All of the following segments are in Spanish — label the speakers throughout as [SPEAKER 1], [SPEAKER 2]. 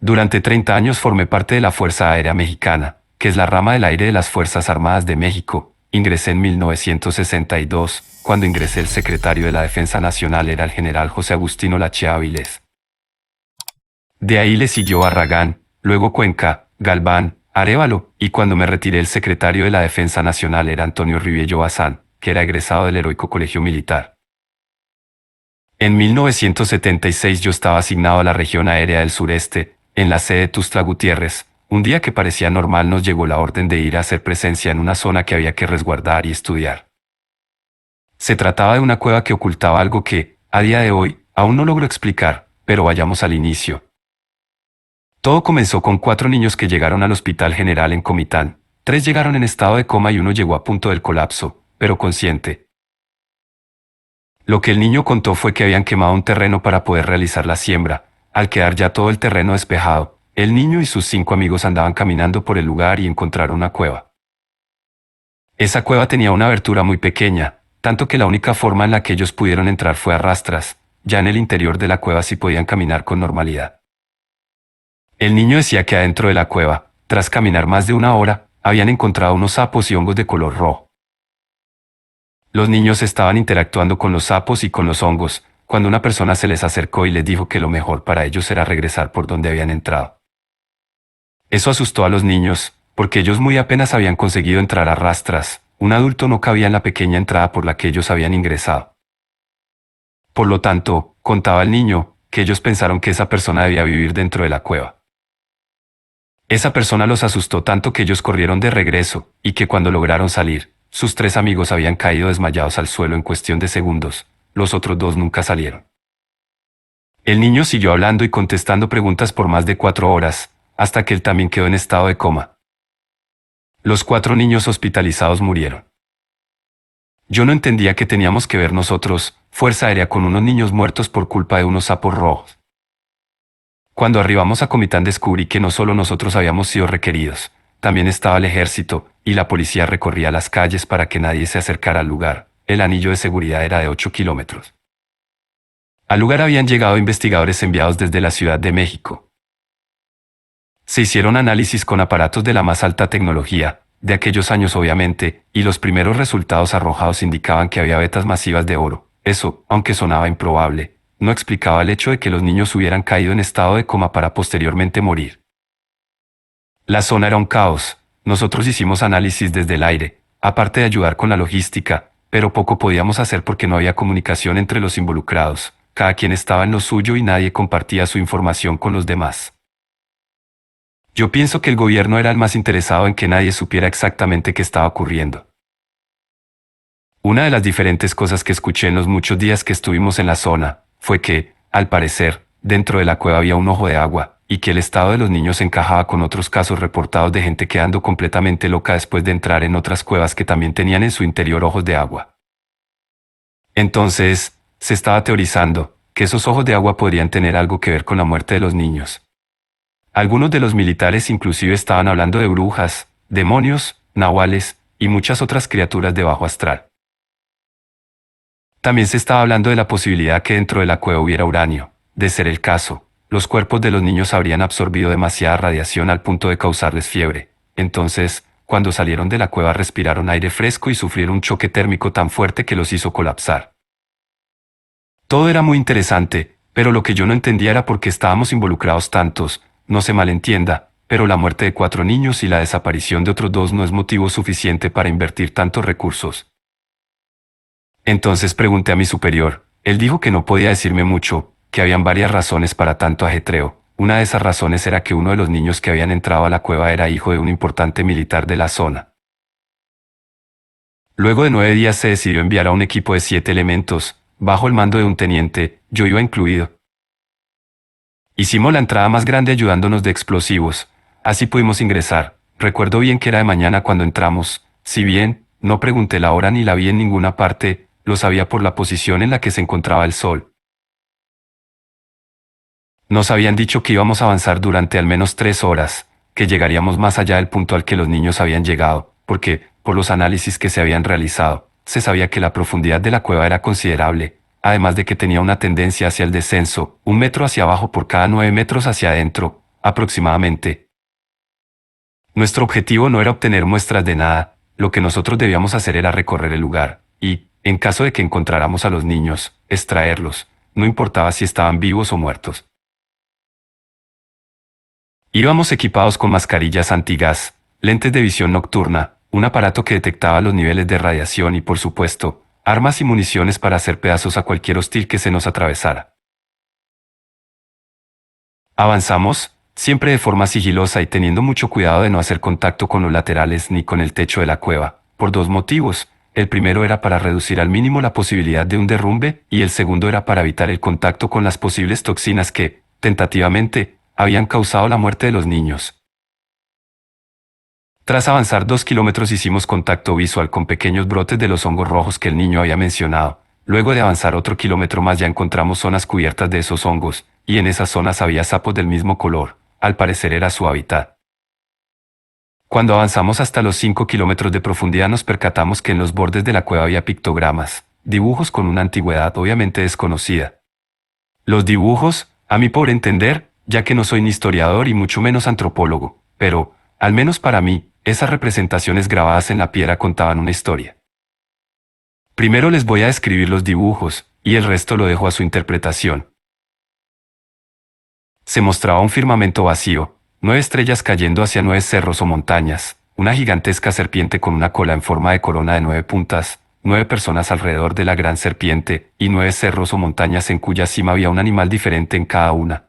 [SPEAKER 1] Durante 30 años formé parte de la Fuerza Aérea Mexicana, que es la rama del aire de las Fuerzas Armadas de México. Ingresé en 1962. Cuando ingresé, el secretario de la Defensa Nacional era el general José Agustín Olache Áviles. De ahí le siguió Barragán, luego Cuenca, Galván, Arévalo, y cuando me retiré, el secretario de la Defensa Nacional era Antonio Riviello Bazán, que era egresado del Heroico Colegio Militar. En 1976 yo estaba asignado a la región aérea del sureste, en la sede de Tuxtla Gutiérrez. Un día que parecía normal nos llegó la orden de ir a hacer presencia en una zona que había que resguardar y estudiar. Se trataba de una cueva que ocultaba algo que, a día de hoy, aún no logro explicar, pero vayamos al inicio. Todo comenzó con 4 niños que llegaron al Hospital General en Comitán. 3 llegaron en estado de coma y uno llegó a punto del colapso, pero consciente. Lo que el niño contó fue que habían quemado un terreno para poder realizar la siembra. Al quedar ya todo el terreno despejado, el niño y sus 5 amigos andaban caminando por el lugar y encontraron una cueva. Esa cueva tenía una abertura muy pequeña, tanto que la única forma en la que ellos pudieron entrar fue a rastras. Ya en el interior de la cueva sí podían caminar con normalidad. El niño decía que adentro de la cueva, tras caminar más de 1 hora, habían encontrado unos sapos y hongos de color rojo. Los niños estaban interactuando con los sapos y con los hongos, cuando una persona se les acercó y les dijo que lo mejor para ellos era regresar por donde habían entrado. Eso asustó a los niños, porque ellos muy apenas habían conseguido entrar a rastras. Un adulto no cabía en la pequeña entrada por la que ellos habían ingresado. Por lo tanto, contaba el niño, que ellos pensaron que esa persona debía vivir dentro de la cueva. Esa persona los asustó tanto que ellos corrieron de regreso, y que cuando lograron salir, sus 3 amigos habían caído desmayados al suelo en cuestión de segundos. Los otros 2 nunca salieron. El niño siguió hablando y contestando preguntas por más de 4 horas, hasta que él también quedó en estado de coma. Los 4 niños hospitalizados murieron. Yo no entendía qué teníamos que ver nosotros, Fuerza Aérea, con unos niños muertos por culpa de unos sapos rojos. Cuando arribamos a Comitán descubrí que no solo nosotros habíamos sido requeridos, también estaba el ejército, y la policía recorría las calles para que nadie se acercara al lugar. El anillo de seguridad era de 8 kilómetros. Al lugar habían llegado investigadores enviados desde la Ciudad de México. Se hicieron análisis con aparatos de la más alta tecnología, de aquellos años obviamente, y los primeros resultados arrojados indicaban que había vetas masivas de oro. Eso, aunque sonaba improbable, no explicaba el hecho de que los niños hubieran caído en estado de coma para posteriormente morir. La zona era un caos. Nosotros hicimos análisis desde el aire, aparte de ayudar con la logística, pero poco podíamos hacer porque no había comunicación entre los involucrados. Cada quien estaba en lo suyo y nadie compartía su información con los demás. Yo pienso que el gobierno era el más interesado en que nadie supiera exactamente qué estaba ocurriendo. Una de las diferentes cosas que escuché en los muchos días que estuvimos en la zona, fue que, al parecer, dentro de la cueva había un ojo de agua, y que el estado de los niños encajaba con otros casos reportados de gente quedando completamente loca después de entrar en otras cuevas que también tenían en su interior ojos de agua. Entonces, se estaba teorizando que esos ojos de agua podrían tener algo que ver con la muerte de los niños. Algunos de los militares inclusive estaban hablando de brujas, demonios, nahuales y muchas otras criaturas de bajo astral. También se estaba hablando de la posibilidad que dentro de la cueva hubiera uranio. De ser el caso, los cuerpos de los niños habrían absorbido demasiada radiación al punto de causarles fiebre. Entonces, cuando salieron de la cueva respiraron aire fresco y sufrieron un choque térmico tan fuerte que los hizo colapsar. Todo era muy interesante, pero lo que yo no entendía era por qué estábamos involucrados tantos. No se malentienda, pero la muerte de 4 niños y la desaparición de otros 2 no es motivo suficiente para invertir tantos recursos. Entonces pregunté a mi superior. Él dijo que no podía decirme mucho, que habían varias razones para tanto ajetreo. Una de esas razones era que uno de los niños que habían entrado a la cueva era hijo de un importante militar de la zona. Luego de 9 días se decidió enviar a un equipo de 7 elementos, bajo el mando de un teniente, yo iba incluido. Hicimos la entrada más grande ayudándonos de explosivos, así pudimos ingresar. Recuerdo bien que era de mañana cuando entramos, si bien, no pregunté la hora ni la vi en ninguna parte, lo sabía por la posición en la que se encontraba el sol. Nos habían dicho que íbamos a avanzar durante al menos 3 horas, que llegaríamos más allá del punto al que los niños habían llegado, porque, por los análisis que se habían realizado, se sabía que la profundidad de la cueva era considerable, además de que tenía una tendencia hacia el descenso, 1 metro hacia abajo por cada 9 metros hacia adentro, aproximadamente. Nuestro objetivo no era obtener muestras de nada, lo que nosotros debíamos hacer era recorrer el lugar, y, en caso de que encontráramos a los niños, extraerlos, no importaba si estaban vivos o muertos. Íbamos equipados con mascarillas antigas, lentes de visión nocturna, un aparato que detectaba los niveles de radiación y, por supuesto, armas y municiones para hacer pedazos a cualquier hostil que se nos atravesara. Avanzamos, siempre de forma sigilosa y teniendo mucho cuidado de no hacer contacto con los laterales ni con el techo de la cueva, por dos motivos. El primero era para reducir al mínimo la posibilidad de un derrumbe y el segundo era para evitar el contacto con las posibles toxinas que, tentativamente, habían causado la muerte de los niños. Tras avanzar 2 kilómetros hicimos contacto visual con pequeños brotes de los hongos rojos que el niño había mencionado. Luego de avanzar otro kilómetro más ya encontramos zonas cubiertas de esos hongos, y en esas zonas había sapos del mismo color, al parecer era su hábitat. Cuando avanzamos hasta los 5 kilómetros de profundidad nos percatamos que en los bordes de la cueva había pictogramas, dibujos con una antigüedad obviamente desconocida. Los dibujos, a mi pobre entender, ya que no soy ni historiador y mucho menos antropólogo, pero, al menos para mí, esas representaciones grabadas en la piedra contaban una historia. Primero les voy a describir los dibujos, y el resto lo dejo a su interpretación. Se mostraba un firmamento vacío, 9 estrellas cayendo hacia 9 cerros o montañas, una gigantesca serpiente con una cola en forma de corona de 9 puntas, 9 personas alrededor de la gran serpiente, y 9 cerros o montañas en cuya cima había un animal diferente en cada una.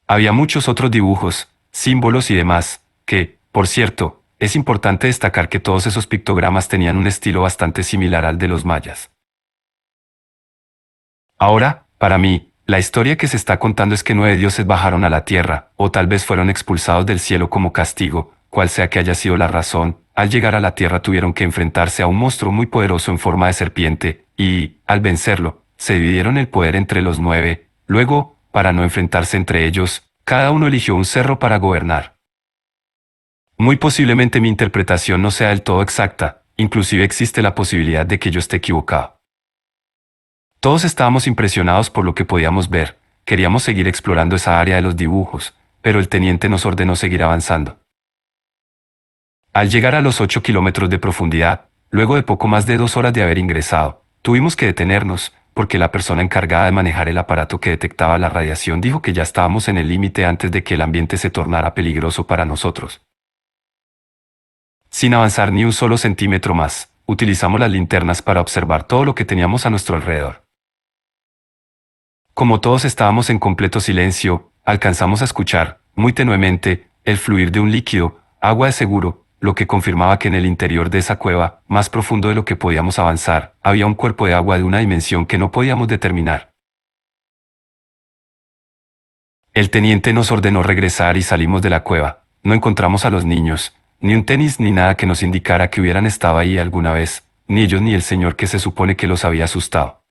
[SPEAKER 1] Había muchos otros dibujos, símbolos y demás, que, por cierto, es importante destacar que todos esos pictogramas tenían un estilo bastante similar al de los mayas. Ahora, para mí, la historia que se está contando es que 9 dioses bajaron a la tierra, o tal vez fueron expulsados del cielo como castigo, cual sea que haya sido la razón. Al llegar a la tierra tuvieron que enfrentarse a un monstruo muy poderoso en forma de serpiente, y, al vencerlo, se dividieron el poder entre los 9. Luego, para no enfrentarse entre ellos, cada uno eligió un cerro para gobernar. Muy posiblemente mi interpretación no sea del todo exacta, inclusive existe la posibilidad de que yo esté equivocado. Todos estábamos impresionados por lo que podíamos ver, queríamos seguir explorando esa área de los dibujos, pero el teniente nos ordenó seguir avanzando. Al llegar a los 8 kilómetros de profundidad, luego de poco más de 2 horas de haber ingresado, tuvimos que detenernos, porque la persona encargada de manejar el aparato que detectaba la radiación dijo que ya estábamos en el límite antes de que el ambiente se tornara peligroso para nosotros. Sin avanzar ni un solo centímetro más, utilizamos las linternas para observar todo lo que teníamos a nuestro alrededor. Como todos estábamos en completo silencio, alcanzamos a escuchar, muy tenuemente, el fluir de un líquido, agua de seguro, lo que confirmaba que en el interior de esa cueva, más profundo de lo que podíamos avanzar, había un cuerpo de agua de una dimensión que no podíamos determinar. El teniente nos ordenó regresar y salimos de la cueva. No encontramos a los niños, ni un tenis ni nada que nos indicara que hubieran estado ahí alguna vez, ni ellos ni el señor que se supone que los había asustado.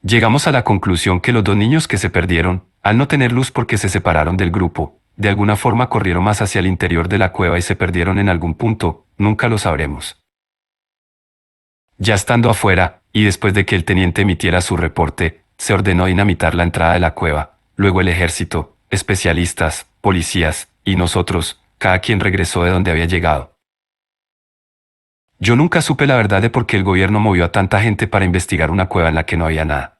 [SPEAKER 1] Llegamos a la conclusión que los 2 niños que se perdieron, al no tener luz porque se separaron del grupo, de alguna forma corrieron más hacia el interior de la cueva y se perdieron en algún punto, nunca lo sabremos. Ya estando afuera, y después de que el teniente emitiera su reporte, se ordenó dinamitar la entrada de la cueva, luego el ejército, especialistas, policías, y nosotros, cada quien regresó de donde había llegado. Yo nunca supe la verdad de por qué el gobierno movió a tanta gente para investigar una cueva en la que no había nada.